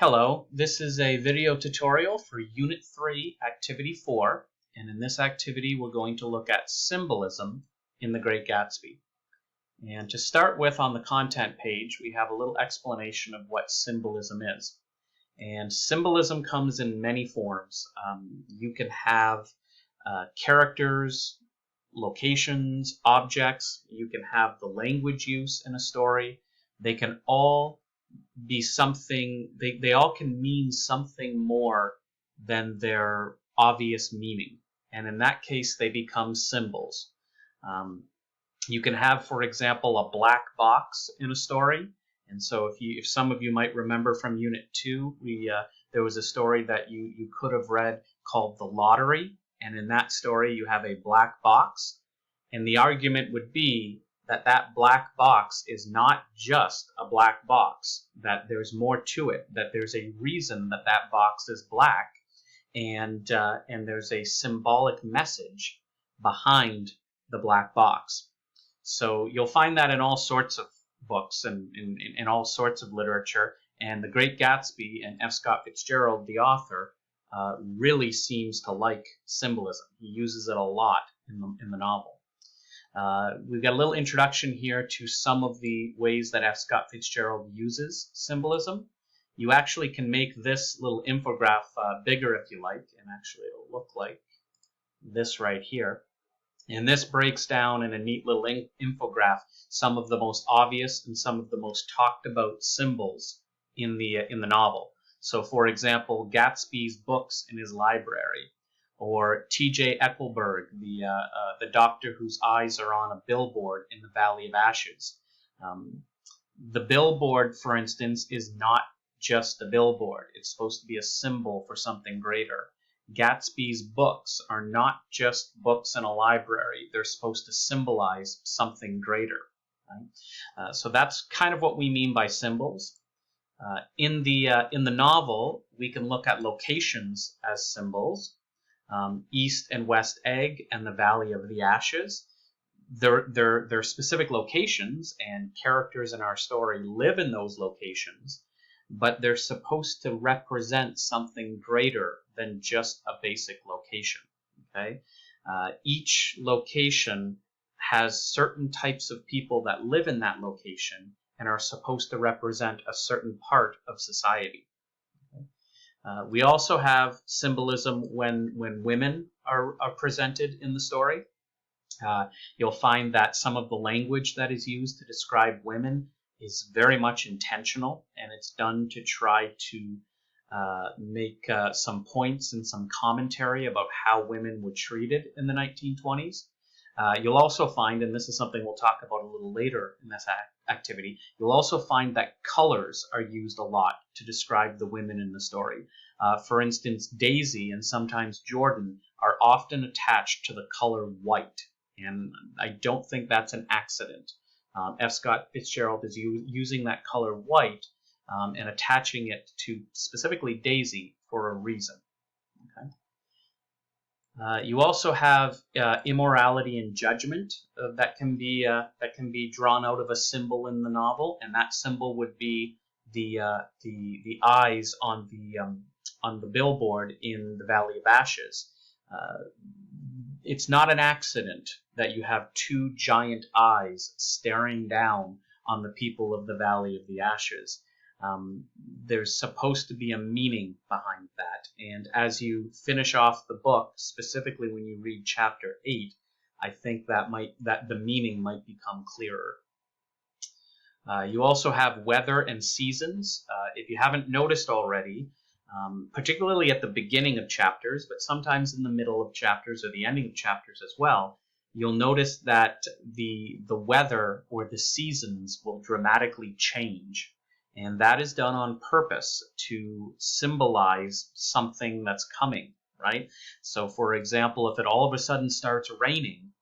Hello, this is a video tutorial for Unit 3, Activity 4, and in this activity we're going to look at symbolism in The Great Gatsby. And to start with, on the content page, we have a little explanation of what symbolism is. And symbolism comes in many forms. You can have characters, locations, objects. You can have the language use in a story. They can all be something, they all can mean something more than their obvious meaning. And in that case, they become symbols. You can have, for example, a black box in a story. And so if some of you might remember from Unit 2, there was a story that you could have read called The Lottery. And in that story, you have a black box. And the argument would be that that black box is not just a black box, that there's more to it, that there's a reason that that box is black, and there's a symbolic message behind the black box. So you'll find that in all sorts of books and in all sorts of literature, and The Great Gatsby and F. Scott Fitzgerald, the author, really seems to like symbolism. He uses it a lot in the novel. We've got a little introduction here to some of the ways that F. Scott Fitzgerald uses symbolism. You actually can make this little infograph bigger if you like, and actually it'll look like this right here. And this breaks down in a neat little infograph some of the most obvious and some of the most talked about symbols in the novel. So, for example, Gatsby's books in his library, or T.J. Ethelberg, the doctor whose eyes are on a billboard in the Valley of Ashes. The billboard, for instance, is not just a billboard. It's supposed to be a symbol for something greater. Gatsby's books are not just books in a library. They're supposed to symbolize something greater. Right? So that's kind of what we mean by symbols. In the novel, we can look at locations as symbols. East and West Egg and the Valley of the Ashes. They're specific locations, and characters in our story live in those locations, but they're supposed to represent something greater than just a basic location. Okay? Each location has certain types of people that live in that location and are supposed to represent a certain part of society. We also have symbolism when women are presented in the story. You'll find that some of the language that is used to describe women is very much intentional, and it's done to try to make some points and some commentary about how women were treated in the 1920s. You'll also find, and this is something we'll talk about a little later in this activity, you'll also find that colors are used a lot to describe the women in the story. For instance, Daisy and sometimes Jordan are often attached to the color white, and I don't think that's an accident. F. Scott Fitzgerald is using that color white and attaching it to specifically Daisy for a reason. Okay? You also have immorality and judgment that can be drawn out of a symbol in the novel, and that symbol would be the eyes on the billboard in the Valley of Ashes. It's not an accident that you have two giant eyes staring down on the people of the Valley of the Ashes. There's supposed to be a meaning behind that, and as you finish off the book, specifically when you read chapter 8, I think that the meaning might become clearer. You also have weather and seasons. If you haven't noticed already, particularly at the beginning of chapters, but sometimes in the middle of chapters or the ending of chapters as well, you'll notice that the weather or the seasons will dramatically change. And that is done on purpose to symbolize something that's coming, right? So, for example, if it all of a sudden starts raining,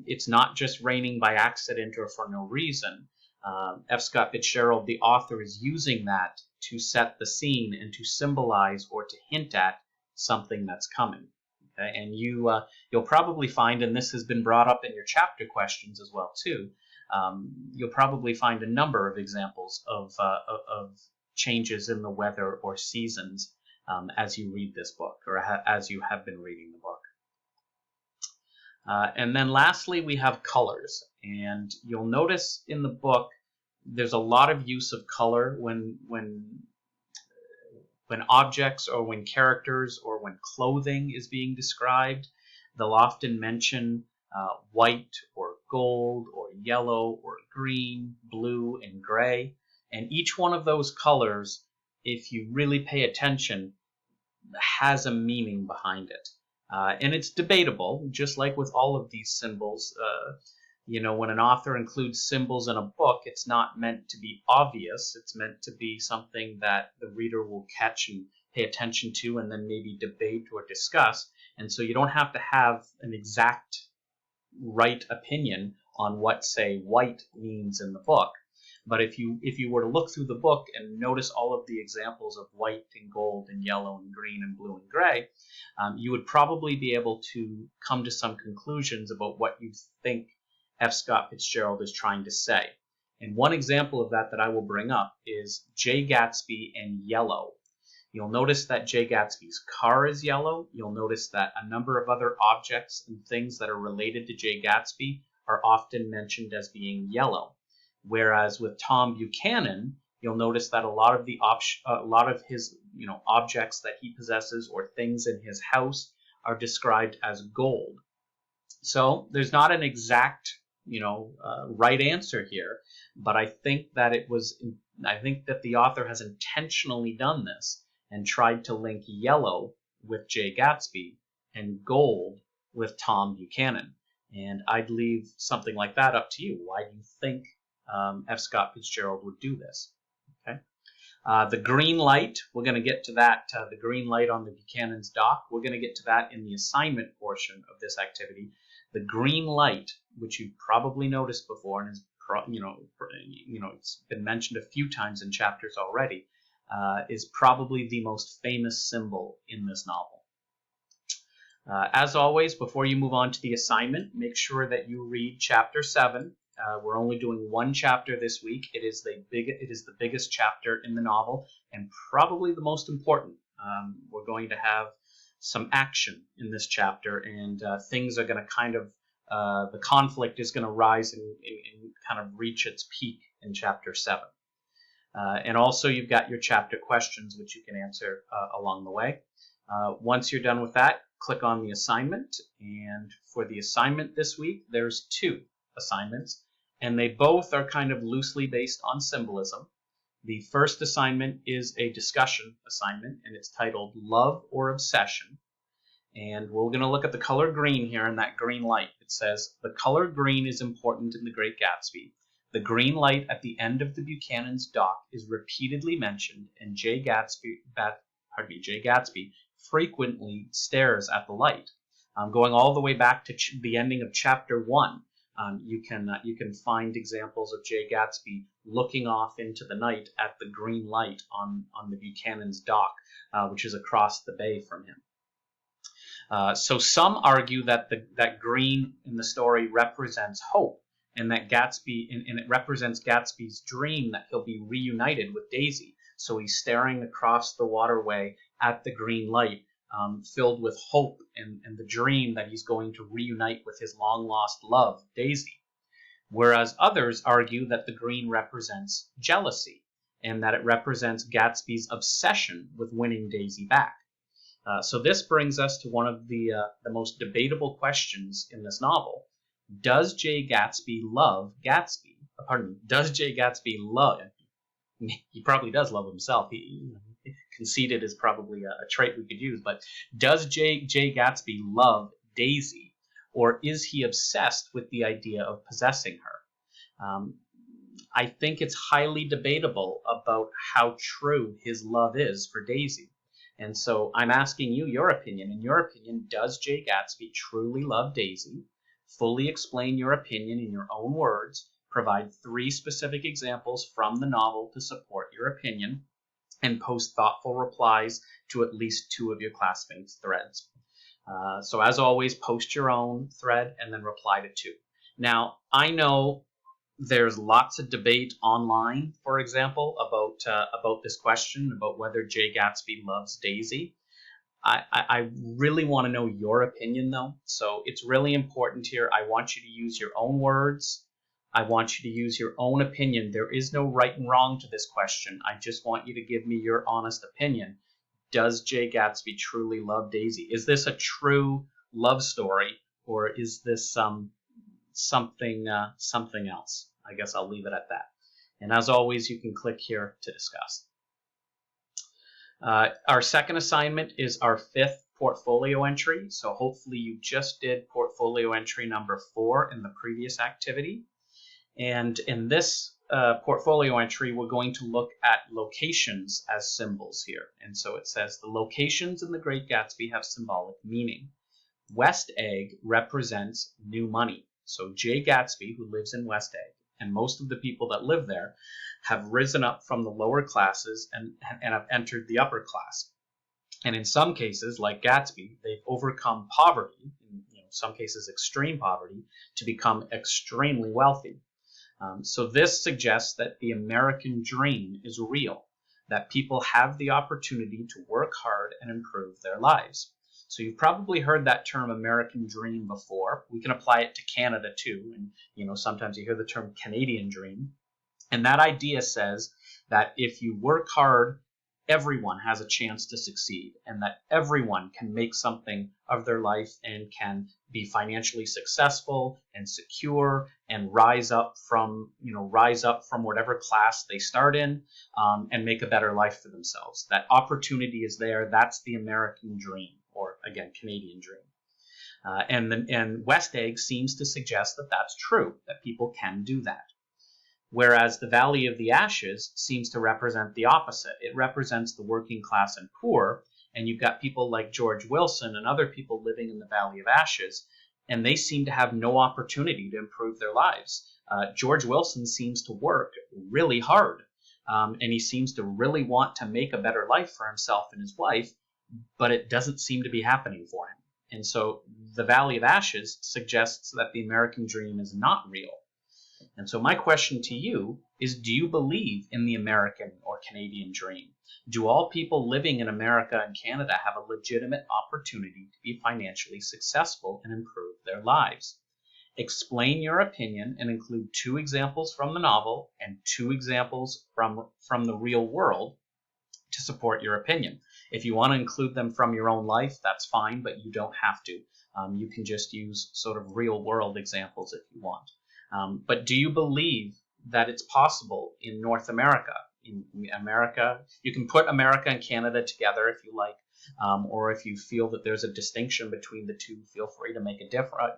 it's not just raining by accident or for no reason. F. Scott Fitzgerald, the author, is using that to set the scene and to symbolize or to hint at something that's coming. Okay? And you'll probably find, and this has been brought up in your chapter questions as well too, you'll probably find a number of examples of changes in the weather or seasons as you read this book, or as you have been reading the book. And then lastly, we have colors. And you'll notice in the book there's a lot of use of color when objects or when characters or when clothing is being described. They'll often mention white or gold or yellow or green, blue, and gray. And each one of those colors, if you really pay attention, has a meaning behind it. And it's debatable, just like with all of these symbols. When an author includes symbols in a book, it's not meant to be obvious. It's meant to be something that the reader will catch and pay attention to and then maybe debate or discuss. And so you don't have to have an exact right opinion on what, say, white means in the book. But if you were to look through the book and notice all of the examples of white and gold and yellow and green and blue and gray, you would probably be able to come to some conclusions about what you think F. Scott Fitzgerald is trying to say. And one example of that I will bring up is J. Gatsby and yellow. You'll notice that J. Gatsby's car is yellow. You'll notice that a number of other objects and things that are related to J. Gatsby are often mentioned as being yellow. Whereas with Tom Buchanan, you'll notice that a lot of his objects that he possesses or things in his house are described as gold. So there's not an exact right answer here, but I think that the author has intentionally done this and tried to link yellow with J. Gatsby and gold with Tom Buchanan. And I'd leave something like that up to you. Why do you think F. Scott Fitzgerald would do this? Okay. The green light, we're going to get to that, the green light on the Buchanan's dock. We're going to get to that in the assignment portion of this activity. The green light, which you've probably noticed before and is it's been mentioned a few times in chapters already, is probably the most famous symbol in this novel. As always, before you move on to the assignment, make sure that you read Chapter 7. We're only doing one chapter this week. It is the biggest chapter in the novel and probably the most important. We're going to have some action in this chapter, and things are going to the conflict is going to rise and kind of reach its peak in Chapter 7. And also you've got your chapter questions, which you can answer along the way. Once you're done with that, click on the assignment. And for the assignment this week, there's 2 assignments, and they both are kind of loosely based on symbolism. The first assignment is a discussion assignment, and it's titled Love or Obsession. And we're going to look at the color green here in that green light. It says, the color green is important in The Great Gatsby. The green light at the end of the Buchanan's dock is repeatedly mentioned, and J. Gatsby frequently stares at the light. Going all the way back to the ending of Chapter 1, you can find examples of J. Gatsby looking off into the night at the green light on the Buchanan's dock, which is across the bay from him. So some argue that that green in the story represents hope, and that it represents Gatsby's dream that he'll be reunited with Daisy. So he's staring across the waterway at the green light, filled with hope and the dream that he's going to reunite with his long-lost love, Daisy. Whereas others argue that the green represents jealousy, and that it represents Gatsby's obsession with winning Daisy back. So this brings us to one of the most debatable questions in this novel. Does J. Gatsby love Gatsby? Does J. Gatsby love... He probably does love himself. Conceited is probably a trait we could use. But does J. Gatsby love Daisy? Or is he obsessed with the idea of possessing her? I think it's highly debatable about how true his love is for Daisy. And so I'm asking you your opinion. In your opinion, does J. Gatsby truly love Daisy? Fully explain your opinion in your own words. Provide 3 specific examples from the novel to support your opinion. And post thoughtful replies to at least 2 of your classmates' threads. So as always, post your own thread and then reply to 2. Now, I know There's lots of debate online, for example, about this question, about whether Jay Gatsby loves Daisy. I really want to know your opinion, though. So it's really important here. I want you to use your own words. I want you to use your own opinion. There is no right and wrong to this question. I just want you to give me your honest opinion. Does Jay Gatsby truly love Daisy? Is this a true love story, or is this something else? I guess I'll leave it at that. And as always, you can click here to discuss. Our second assignment is our fifth portfolio entry. So hopefully you just did portfolio entry number 4 in the previous activity. And in this portfolio entry, we're going to look at locations as symbols here. And so it says the locations in the Great Gatsby have symbolic meaning. West Egg represents new money. So Jay Gatsby, who lives in West Egg, and most of the people that live there have risen up from the lower classes and have entered the upper class. And in some cases, like Gatsby, they've overcome poverty, in some cases extreme poverty, to become extremely wealthy. So this suggests that the American dream is real, that people have the opportunity to work hard and improve their lives. So you've probably heard that term American dream before. We can apply it to Canada too. And sometimes you hear the term Canadian dream. And that idea says that if you work hard, everyone has a chance to succeed, and that everyone can make something of their life and can be financially successful and secure and rise up from whatever class they start in, and make a better life for themselves. That opportunity is there. That's the American dream, or again, Canadian dream. And West Egg seems to suggest that that's true, that people can do that. Whereas the Valley of the Ashes seems to represent the opposite. It represents the working class and poor, and you've got people like George Wilson and other people living in the Valley of Ashes, and they seem to have no opportunity to improve their lives. George Wilson seems to work really hard, and he seems to really want to make a better life for himself and his wife, but it doesn't seem to be happening for him. And so the Valley of Ashes suggests that the American dream is not real. And so my question to you is, do you believe in the American or Canadian dream? Do all people living in America and Canada have a legitimate opportunity to be financially successful and improve their lives? Explain your opinion and include 2 examples from the novel and 2 examples from the real world to support your opinion. If you want to include them from your own life, that's fine, but you don't have to. You can just use sort of real world examples if you want. But do you believe that it's possible in North America? In America, you can put America and Canada together if you like, or if you feel that there's a distinction between the two, feel free to make a different,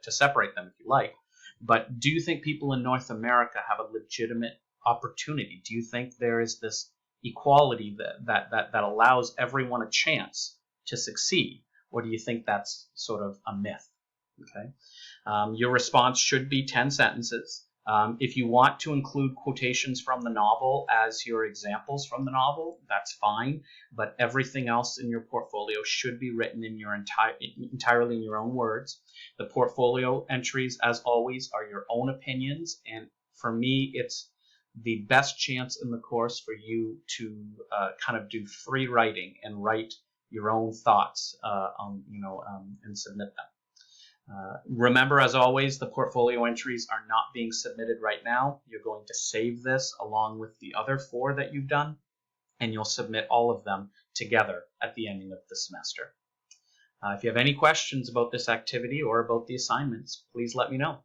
to separate them if you like. But do you think people in North America have a legitimate opportunity? Do you think there is this equality that allows everyone a chance to succeed, or do you think that's sort of a myth? Okay. Your response should be 10 sentences. If you want to include quotations from the novel as your examples from the novel, that's fine, but everything else in your portfolio should be written in your entirely in your own words. The portfolio entries, as always, are your own opinions, and for me, it's the best chance in the course for you to kind of do free writing and write your own thoughts and submit them. Remember, as always, the portfolio entries are not being submitted right now. You're going to save this along with the other 4 that you've done, and you'll submit all of them together at the ending of the semester. If you have any questions about this activity or about the assignments, please let me know.